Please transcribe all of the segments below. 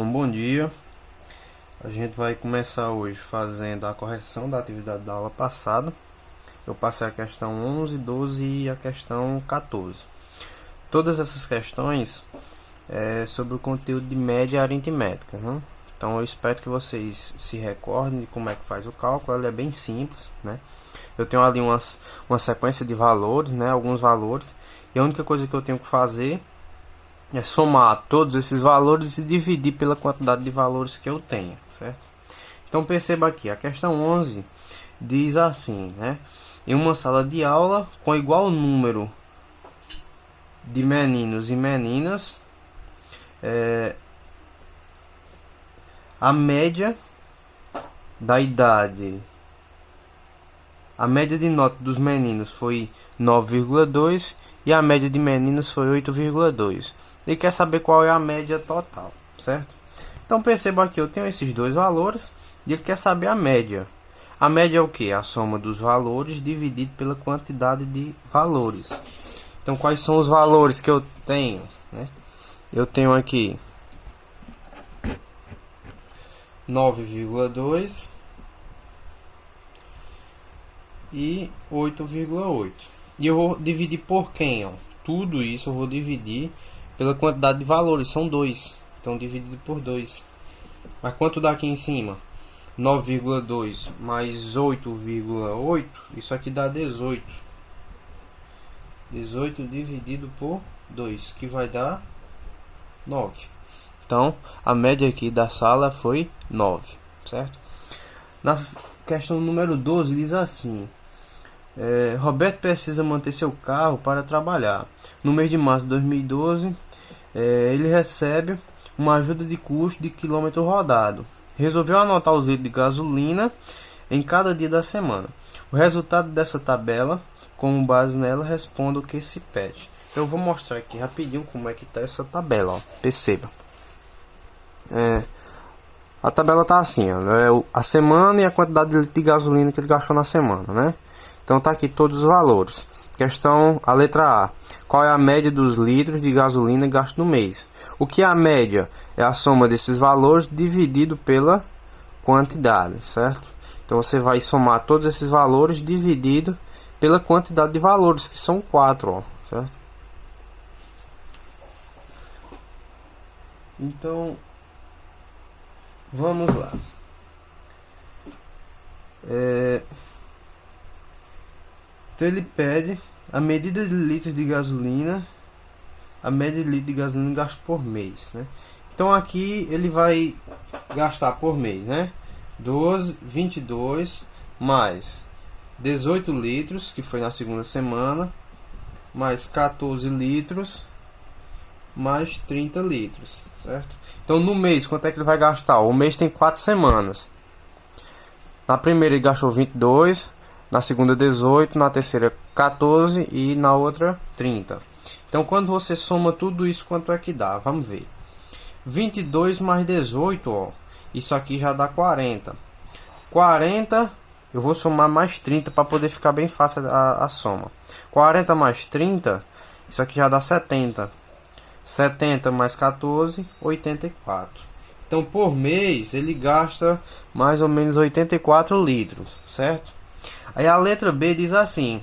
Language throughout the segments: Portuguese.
Bom dia. A gente vai começar hoje fazendo a correção da atividade da aula passada. Eu passei a questão 11, 12 e a questão 14. Todas essas questões sobre o conteúdo de média aritmética, né? Então eu espero que vocês se recordem de como é que faz o cálculo. Ele é bem simples, né? Eu tenho ali uma sequência de valores, né? Alguns valores. E a única coisa que eu tenho que fazer é somar todos esses valores e dividir pela quantidade de valores que eu tenho, certo? Então perceba aqui, a questão 11 diz assim, né? Em uma sala de aula com igual número de meninos e meninas, a média da idade, a média de nota dos meninos foi 9,2 e a média de meninas foi 8,2. Ele quer saber qual é a média total, certo? Então perceba aqui, eu tenho esses dois valores e ele quer saber a média. A média é o que? A soma dos valores dividido pela quantidade de valores. Então quais são os valores que eu tenho, né? Eu tenho aqui 9,2 e 8,8. E eu vou dividir por quem? Ó? Tudo isso eu vou dividir pela quantidade de valores, são 2. Então dividido por 2. Mas quanto dá aqui em cima? 9,2 mais 8,8. Isso aqui dá 18. 18 dividido por 2, que vai dar 9. Então a média aqui da sala foi 9, certo? Na questão número 12 diz assim: Roberto precisa manter seu carro para trabalhar. No mês de março de 2012, ele recebe uma ajuda de custo de quilômetro rodado. Resolveu anotar os litros de gasolina em cada dia da semana. O resultado dessa tabela, com base nela, responda o que se pede. Eu vou mostrar aqui rapidinho como é que está essa tabela. Ó. Perceba. A tabela está assim, ó, a semana e a quantidade de litro de gasolina que ele gastou na semana, né? Então tá aqui todos os valores. Questão, a letra A. Qual é a média dos litros de gasolina gasto no mês? O que é a média? É a soma desses valores dividido pela quantidade, certo? Então você vai somar todos esses valores dividido pela quantidade de valores, que são 4, ó, certo? Então, vamos lá. Então ele pede a medida de litros de gasolina, a média de litros de gasolina gasto por mês, né? Então aqui ele vai gastar por mês, né? 22 mais 18 litros, que foi na segunda semana, mais 14 litros, mais 30 litros, certo? Então no mês, quanto é que ele vai gastar? O mês tem 4 semanas. Na primeira ele gastou 22, na segunda 18, na terceira 14 e na outra 30. Então quando você soma tudo isso, quanto é que dá? Vamos ver. 22 mais 18, ó, isso aqui já dá 40. 40, eu vou somar mais 30 para poder ficar bem fácil a soma. 40 mais 30, isso aqui já dá 70. 70 mais 14, 84. Então por mês ele gasta mais ou menos 84 litros, certo? Aí a letra B diz assim: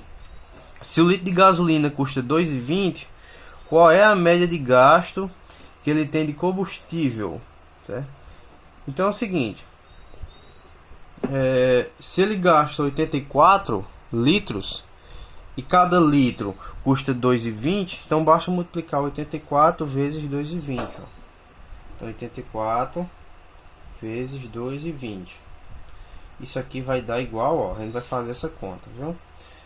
se o litro de gasolina custa 2,20, qual é a média de gasto que ele tem de combustível, certo? Então é o seguinte, se ele gasta 84 litros e cada litro custa 2,20, então basta multiplicar 84 vezes 2,20. Ó. Então 84 vezes 2,20. Isso aqui vai dar igual, ó, a gente vai fazer essa conta, viu?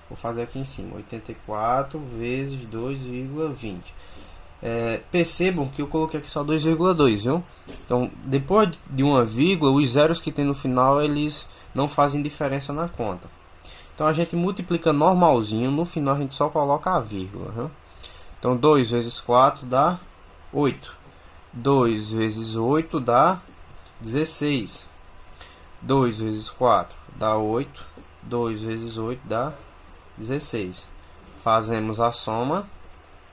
Vou fazer aqui em cima, 84 vezes 2,20. Percebam que eu coloquei aqui só 2,2, viu? Então, depois de uma vírgula, os zeros que tem no final, eles não fazem diferença na conta. Então, a gente multiplica normalzinho, no final a gente só coloca a vírgula, viu? Então, 2 vezes 4 dá 8. 2 vezes 8 dá 16. 2 vezes 4 dá 8. 2 vezes 8 dá 16. Fazemos a soma.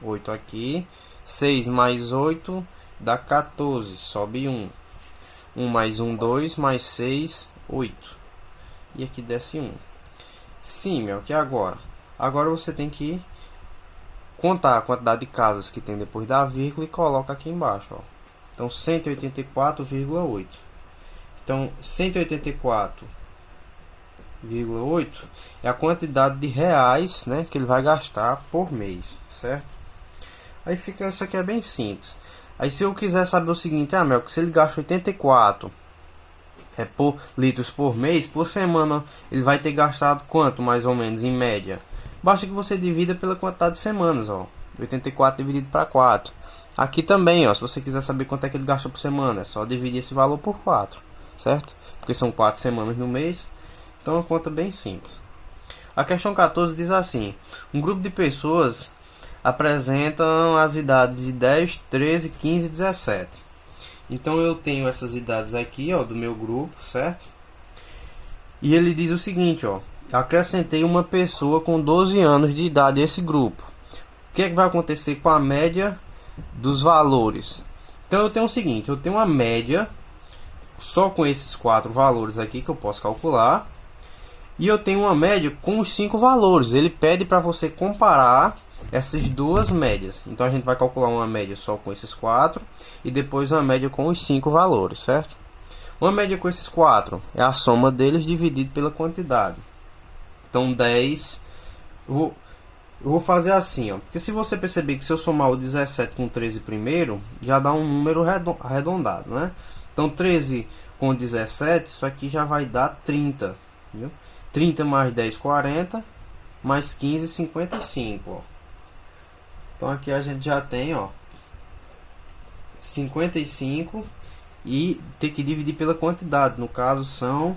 8 aqui. 6 mais 8 dá 14. Sobe 1. 1 mais 1, 2, mais 6, 8. E aqui desce 1. Sim, meu, que agora? Agora você tem que contar a quantidade de casas que tem depois da vírgula e coloca aqui embaixo, ó. Então, 184,8. Então, 184,8 é a quantidade de reais, né, que ele vai gastar por mês, certo? Aí fica, isso aqui é bem simples. Aí se eu quiser saber o seguinte, Mel, que se ele gasta 84 litros por mês, por semana ele vai ter gastado quanto, mais ou menos, em média? Basta que você divida pela quantidade de semanas, ó. 84 dividido para 4. Aqui também, ó, se você quiser saber quanto é que ele gasta por semana, é só dividir esse valor por 4, certo? Porque são 4 semanas no mês, então é uma conta bem simples. A questão 14 diz assim: um grupo de pessoas apresentam as idades de 10, 13, 15 e 17. Então eu tenho essas idades aqui, ó, do meu grupo, certo? E ele diz o seguinte, ó: acrescentei uma pessoa com 12 anos de idade a esse grupo. O que é que vai acontecer com a média dos valores? Então eu tenho o seguinte, eu tenho uma média só com esses 4 valores aqui que eu posso calcular, e eu tenho uma média com os 5 valores. Ele pede para você comparar essas duas médias. Então a gente vai calcular uma média só com esses 4 e depois uma média com os 5 valores, certo? Uma média com esses 4 é a soma deles dividido pela quantidade. Então 10, eu vou fazer assim, ó, porque se você perceber que se eu somar o 17 com 13 primeiro, já dá um número arredondado, né? Então 13 com 17, isso aqui já vai dar 30, viu? 30 mais 10, 40, mais 15, 55, ó. Então aqui a gente já tem, ó, 55 e tem que dividir pela quantidade, no caso são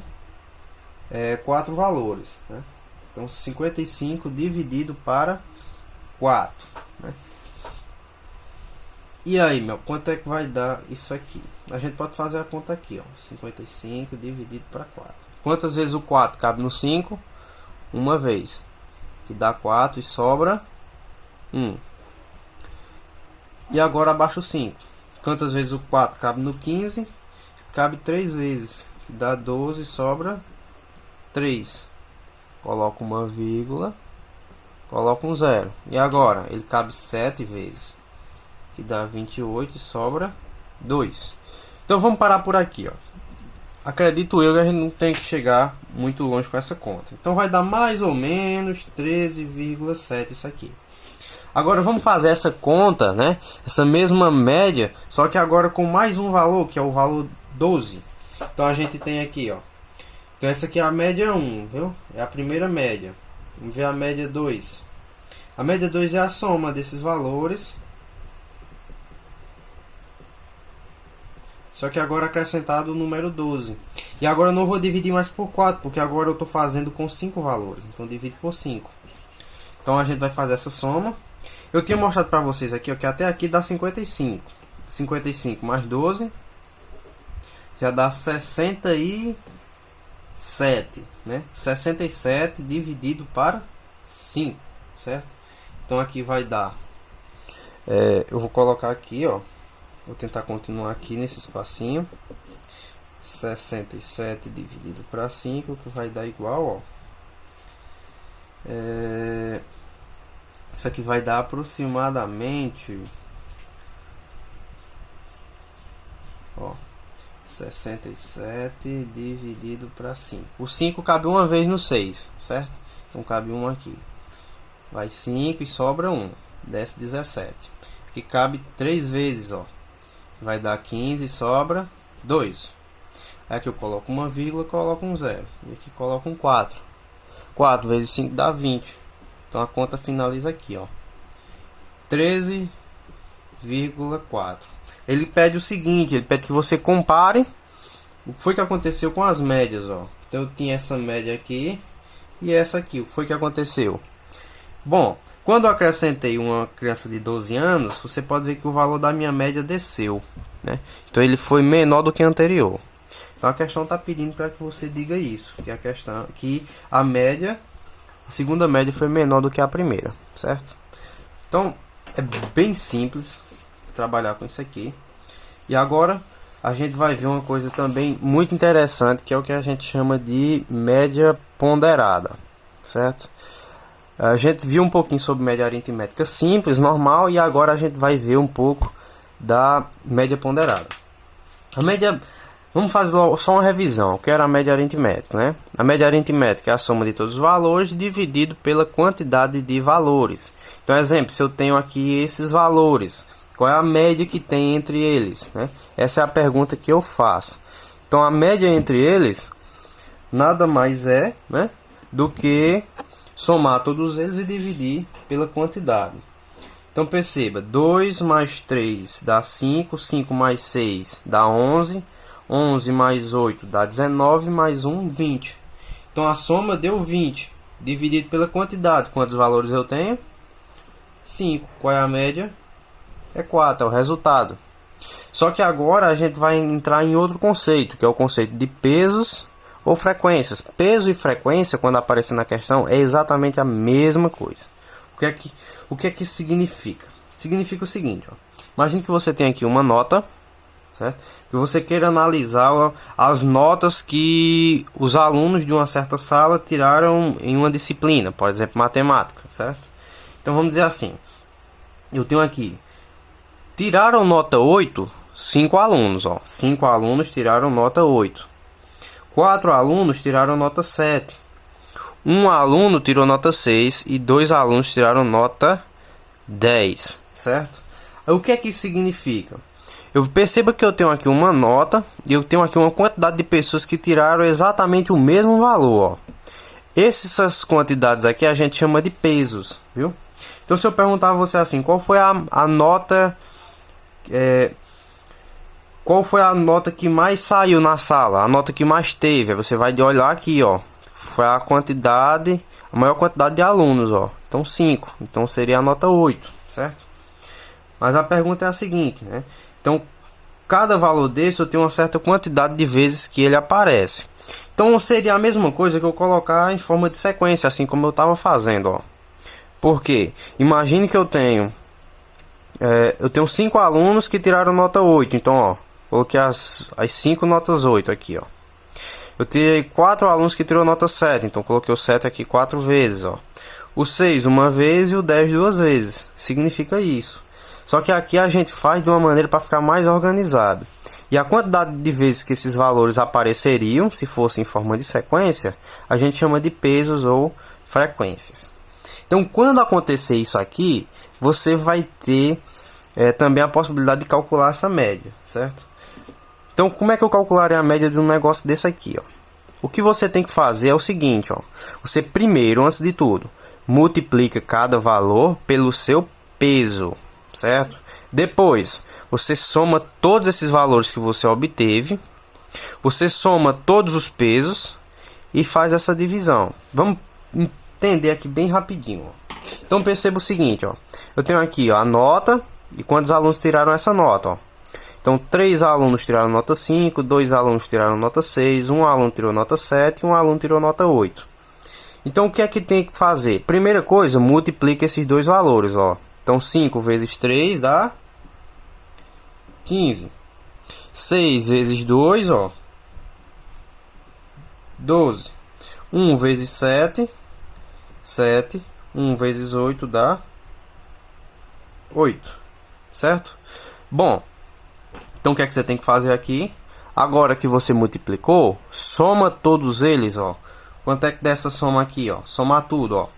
4 valores, né? Então 55 dividido para 4, né? E aí, meu, quanto é que vai dar isso aqui? A gente pode fazer a conta aqui, ó, 55 dividido para 4. Quantas vezes o 4 cabe no 5? Uma vez, que dá 4 e sobra 1. E agora abaixo o 5. Quantas vezes o 4 cabe no 15? Cabe 3 vezes, que dá 12 e sobra 3. Coloco uma vírgula, coloco um 0. E agora? Ele cabe 7 vezes, que dá 28 e sobra 2. Então vamos parar por aqui, ó. Acredito eu que a gente não tem que chegar muito longe com essa conta. Então vai dar mais ou menos 13,7 isso aqui. Agora vamos fazer essa conta, né? Essa mesma média, só que agora com mais um valor, que é o valor 12. Então a gente tem aqui, ó. Então essa aqui é a média 1, viu? É a primeira média. Vamos ver a média 2. A média 2 é a soma desses valores. Só que agora acrescentado o número 12. E agora eu não vou dividir mais por 4, porque agora eu estou fazendo com 5 valores. Então divido por 5. Então a gente vai fazer essa soma. Eu tinha mostrado para vocês aqui, ó, que até aqui dá 55. 55 mais 12 já dá 67, né? 67 dividido para 5, certo? Então aqui vai dar, eu vou colocar aqui, ó, vou tentar continuar aqui nesse espacinho. 67 dividido para 5, que vai dar igual, ó, isso aqui vai dar aproximadamente, ó, 67 dividido para 5. O 5 cabe uma vez no 6, certo? Então cabe 1 aqui. Vai 5 e sobra 1. Desce 17. Aqui cabe 3 vezes, ó. Vai dar 15 e sobra 2. Aqui eu coloco uma vírgula, coloco um 0. E aqui coloco um 4. 4 vezes 5 dá 20. Então a conta finaliza aqui, ó. 13,4. Ele pede o seguinte, ele pede que você compare o que foi que aconteceu com as médias, ó. Então eu tinha essa média aqui e essa aqui. O que foi que aconteceu? Bom, quando eu acrescentei uma criança de 12 anos, você pode ver que o valor da minha média desceu, né? Então ele foi menor do que o anterior. Então a questão está pedindo para que você diga isso, que a questão que a média, a segunda média foi menor do que a primeira, certo? Então é bem simples trabalhar com isso aqui. E agora a gente vai ver uma coisa também muito interessante, que é o que a gente chama de média ponderada, certo? A gente viu um pouquinho sobre média aritmética simples, normal, e agora a gente vai ver um pouco da média ponderada. A média, vamos fazer só uma revisão, o que era a média aritmética, né? A média aritmética é a soma de todos os valores dividido pela quantidade de valores. Então, exemplo, se eu tenho aqui esses valores, qual é a média que tem entre eles, né? Essa é a pergunta que eu faço. Então, a média entre eles nada mais é, né, do que somar todos eles e dividir pela quantidade. Então perceba, 2 mais 3 dá 5, 5 mais 6 dá 11, 11 mais 8 dá 19, mais 1, 20. Então a soma deu 20, dividido pela quantidade. Quantos valores eu tenho? 5. Qual é a média? É 4, é o resultado. Só que agora a gente vai entrar em outro conceito, que é o conceito de pesos ou frequências. Peso e frequência, quando aparece na questão, é exatamente a mesma coisa. O que é que significa? Significa o seguinte, ó. Imagine que você tem aqui uma nota, certo? Que você queira analisar as notas que os alunos de uma certa sala tiraram em uma disciplina, por exemplo, matemática, certo? Então vamos dizer assim, eu tenho aqui, tiraram nota 8, 5 alunos, ó. 5 alunos tiraram nota 8. 4 alunos tiraram nota 7. Um aluno tirou nota 6 e 2 alunos tiraram nota 10, certo? O que é que isso significa? Eu percebo que eu tenho aqui uma nota e eu tenho aqui uma quantidade de pessoas que tiraram exatamente o mesmo valor, ó. Essas quantidades aqui a gente chama de pesos, viu? Então se eu perguntar a você assim, qual foi a nota... qual foi a nota que mais saiu na sala? A nota que mais teve? Você vai olhar aqui, ó. Foi a quantidade, a maior quantidade de alunos, ó. Então 5. Então seria a nota 8, certo? Mas a pergunta é a seguinte, né? Então, cada valor desse eu tenho uma certa quantidade de vezes que ele aparece. Então seria a mesma coisa que eu colocar em forma de sequência, assim como eu estava fazendo, ó. Por quê? Imagine que eu tenho 5 alunos que tiraram nota 8. Então, ó, coloquei as 5 notas 8 aqui, ó. Eu tirei 4 alunos que tirou nota 7. Então, coloquei o 7 aqui 4 vezes, ó. O 6 uma vez e o 10 duas vezes. Significa isso. Só que aqui a gente faz de uma maneira para ficar mais organizado. E a quantidade de vezes que esses valores apareceriam, se fosse em forma de sequência, a gente chama de pesos ou frequências. Então, quando acontecer isso aqui, você vai ter também a possibilidade de calcular essa média, certo? Então, como é que eu calcularei a média de um negócio desse aqui, ó? O que você tem que fazer é o seguinte, ó. Você primeiro, antes de tudo, multiplica cada valor pelo seu peso, certo? Depois, você soma todos esses valores que você obteve, você soma todos os pesos e faz essa divisão. Vamos entender aqui bem rapidinho, ó. Então, perceba o seguinte, ó. Eu tenho aqui, ó, a nota e quantos alunos tiraram essa nota, ó. Então, 3 alunos tiraram nota 5, 2 alunos tiraram nota 6, 1 aluno tirou nota 7 e 1 aluno tirou nota 8. Então, o que é que tem que fazer? Primeira coisa, multiplica esses dois valores, ó. Então, 5 vezes 3 dá 15. 6 vezes 2, ó, 12. 1 vezes 7, 7. 1 vezes 8 dá 8, certo? Bom, então o que é que você tem que fazer aqui? Agora que você multiplicou, soma todos eles, ó. Quanto é que dessa soma aqui, ó? Somar tudo, ó.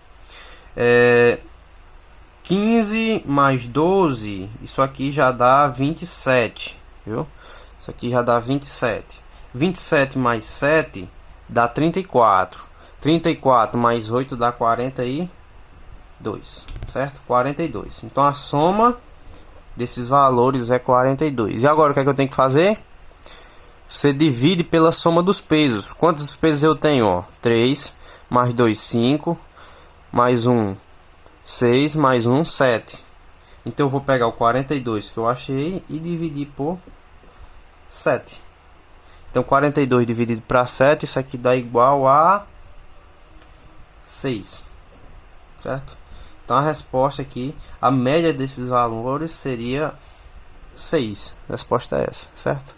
15 mais 12, isso aqui já dá 27, viu? Isso aqui já dá 27. 27 mais 7 dá 34. 34 mais 8 dá 42, certo? 42. Então a soma desses valores é 42. E agora o que é que eu tenho que fazer? Você divide pela soma dos pesos. Quantos pesos eu tenho? Ó? 3, mais 2, 5, mais 1, 6, mais 1, 7. Então eu vou pegar o 42 que eu achei e dividir por 7. Então 42 dividido para 7, isso aqui dá igual a 6, certo? Então a resposta aqui, a média desses valores seria 6. A resposta é essa, certo?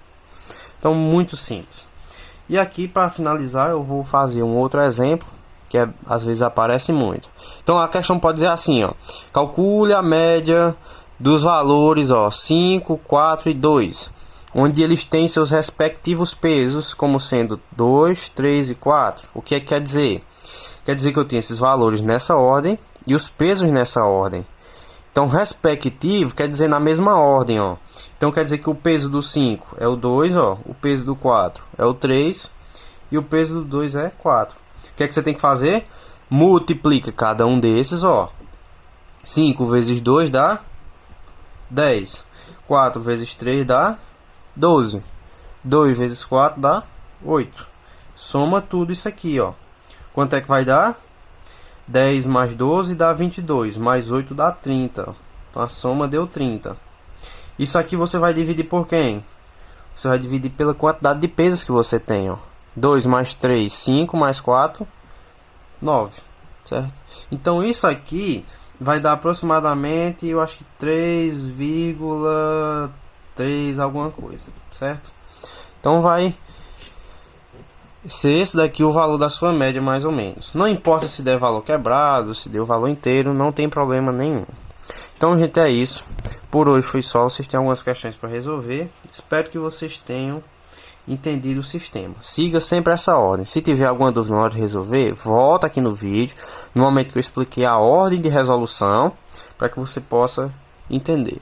Então, muito simples. E aqui, para finalizar, eu vou fazer um outro exemplo, que às vezes aparece muito. Então, a questão pode dizer assim, ó: calcule a média dos valores, ó, 5, 4 e 2, onde eles têm seus respectivos pesos, como sendo 2, 3 e 4. O que é que quer dizer? Quer dizer que eu tenho esses valores nessa ordem e os pesos nessa ordem. Então, respectivo quer dizer na mesma ordem, ó. Então, quer dizer que o peso do 5 é o 2, ó. O peso do 4 é o 3 e o peso do 2 é 4. O que é que você tem que fazer? Multiplica cada um desses, ó. 5 vezes 2 dá 10. 4 vezes 3 dá 12. 2 vezes 4 dá 8. Soma tudo isso aqui, ó. Quanto é que vai dar? 10 mais 12 dá 22. Mais 8 dá 30. Então a soma deu 30. Isso aqui você vai dividir por quem? Você vai dividir pela quantidade de pesos que você tem, ó. 2 mais 3, 5 mais 4, 9. Certo? Então isso aqui vai dar aproximadamente, eu acho que 3,3 alguma coisa, certo? Então vai ser esse daqui o valor da sua média, mais ou menos. Não importa se der valor quebrado, se deu valor inteiro, não tem problema nenhum. Então, gente, é isso. Por hoje foi só. Vocês têm algumas questões para resolver. Espero que vocês tenham entendido o sistema. Siga sempre essa ordem. Se tiver alguma dúvida na hora de resolver, volta aqui no vídeo, no momento que eu expliquei a ordem de resolução, para que você possa entender.